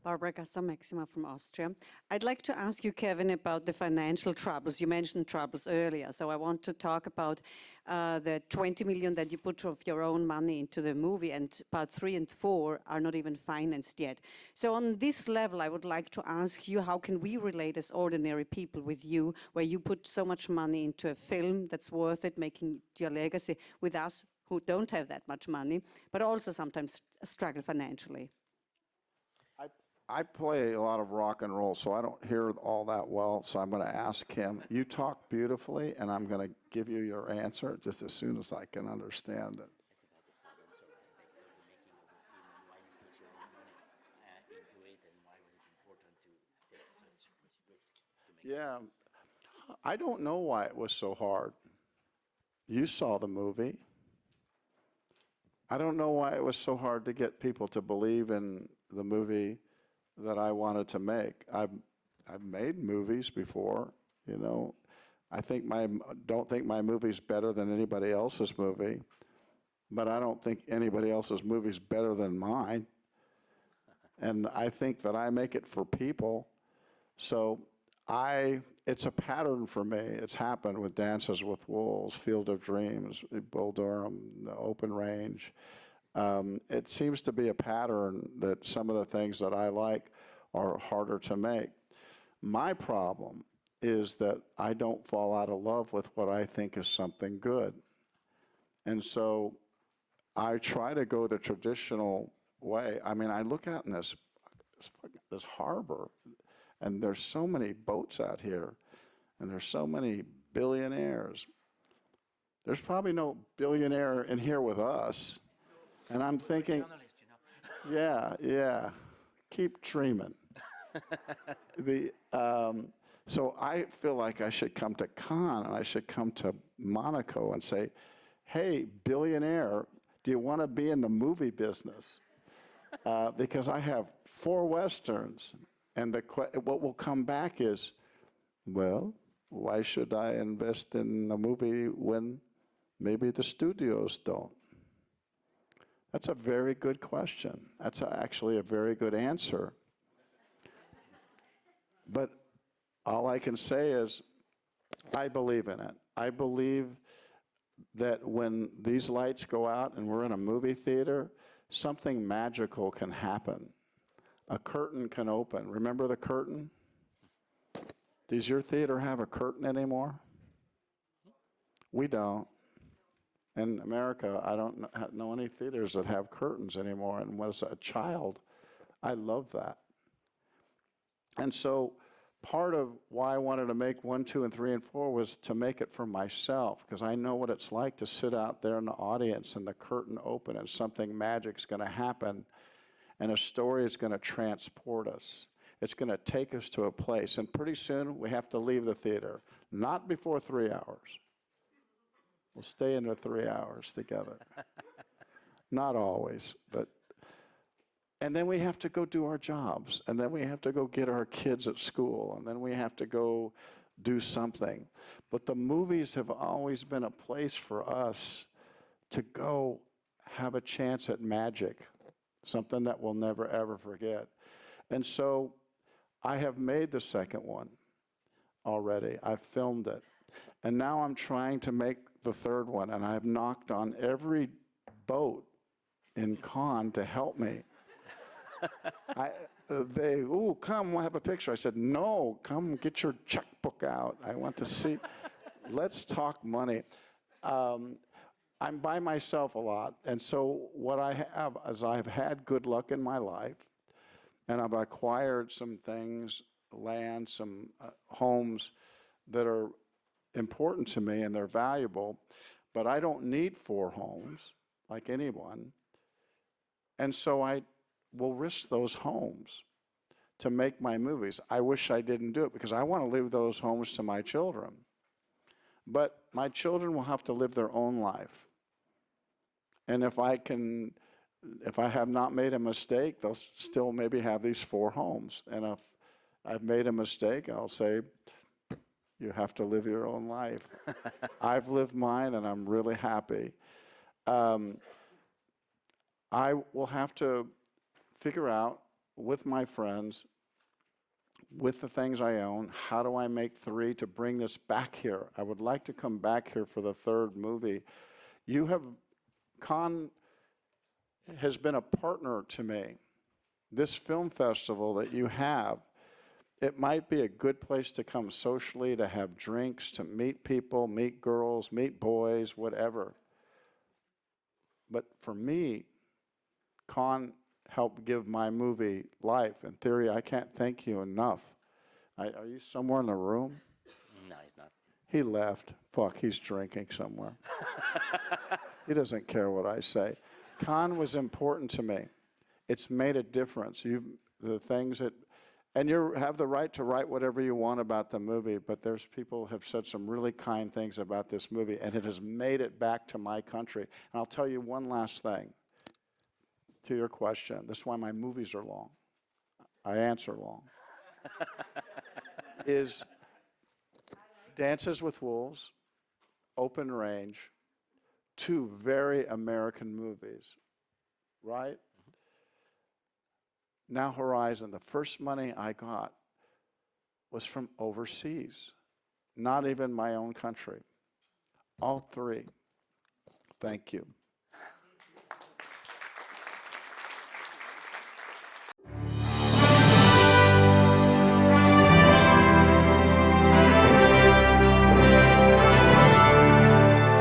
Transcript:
Barbara Gasser-Maxima from Austria. I'd like to ask you, Kevin, about the financial troubles. You mentioned troubles earlier, so I want to talk about the 20 million that you put of your own money into the movie, and part 3 and 4 are not even financed yet. So on this level, I would like to ask you, how can we relate as ordinary people with you, where you put so much money into a film that's worth it, making your legacy, with us who don't have that much money, but also sometimes struggle financially? I play a lot of rock and roll, so I don't hear all that well, so I'm going to ask him. You talk beautifully, and I'm going to give you your answer just as soon as I can understand it. Yeah, I don't know why it was so hard. You saw the movie. I don't know why it was so hard to get people to believe in the movie that I wanted to make. I've made movies before, you know. Don't think my movie's better than anybody else's movie, but I don't think anybody else's movie's better than mine. And I think that I make it for people. So it's a pattern for me. It's happened with Dances with Wolves, Field of Dreams, Bull Durham, The Open Range. It seems to be a pattern that some of the things that I like are harder to make. My problem is that I don't fall out of love with what I think is something good. And so I try to go the traditional way. I mean, I look out in this harbor, and there's so many boats out here, and there's so many billionaires. There's probably no billionaire in here with us. And I'm thinking, yeah, keep dreaming. So I feel like I should come to Cannes, and I should come to Monaco and say, hey, billionaire, do you want to be in the movie business? Because I have 4 Westerns, and what will come back is, well, why should I invest in a movie when maybe the studios don't? That's a very good question. That's actually a very good answer. But all I can say is I believe in it. I believe that when these lights go out and we're in a movie theater, something magical can happen. A curtain can open. Remember the curtain? Does your theater have a curtain anymore? We don't. In America, I don't know any theaters that have curtains anymore. And as a child, I loved that. And so part of why I wanted to make 1, 2, and 3, and 4 was to make it for myself, because I know what it's like to sit out there in the audience and the curtain open and something magic's going to happen, and a story is going to transport us. It's going to take us to a place, and pretty soon we have to leave the theater, not before 3 hours. We'll stay in the 3 hours together. Not always, but. And then we have to go do our jobs, and then we have to go get our kids at school, and then we have to go do something. But the movies have always been a place for us to go have a chance at magic, something that we'll never, ever forget. And so I have made the second one already. I've filmed it. And now I'm trying to make the third one, and I've knocked on every boat in Cannes to help me. Come, we'll have a picture. I said, no, come get your checkbook out. I want to see. Let's talk money. I'm by myself a lot. And so what I have is I've had good luck in my life, and I've acquired some things, land, some homes that are important to me, and they're valuable. But I don't need 4 homes like anyone. And so I will risk those homes to make my movies. I wish I didn't do it, because I want to leave those homes to my children. But my children will have to live their own life. And if I have not made a mistake, they'll still maybe have these 4 homes. And if I've made a mistake, I'll say, you have to live your own life. I've lived mine, and I'm really happy. I will have to figure out with my friends, with the things I own, how do I make 3 to bring this back here? I would like to come back here for the 3rd movie. Con has been a partner to me. This film festival that you have, it might be a good place to come socially, to have drinks, to meet people, meet girls, meet boys, whatever. But for me, Con helped give my movie life. In theory, I can't thank you enough. Are you somewhere in the room? No, he's not. He left. Fuck, he's drinking somewhere. He doesn't care what I say. Con was important to me. It's made a difference. The things that, and you have the right to write whatever you want about the movie, but there's people have said some really kind things about this movie, and it has made it back to my country. And I'll tell you one last thing to your question. This is why my movies are long. I answer long. Is Dances with Wolves, Open Range, 2 very American movies, right? Now Horizon, the first money I got was from overseas, not even my own country. All 3. Thank you.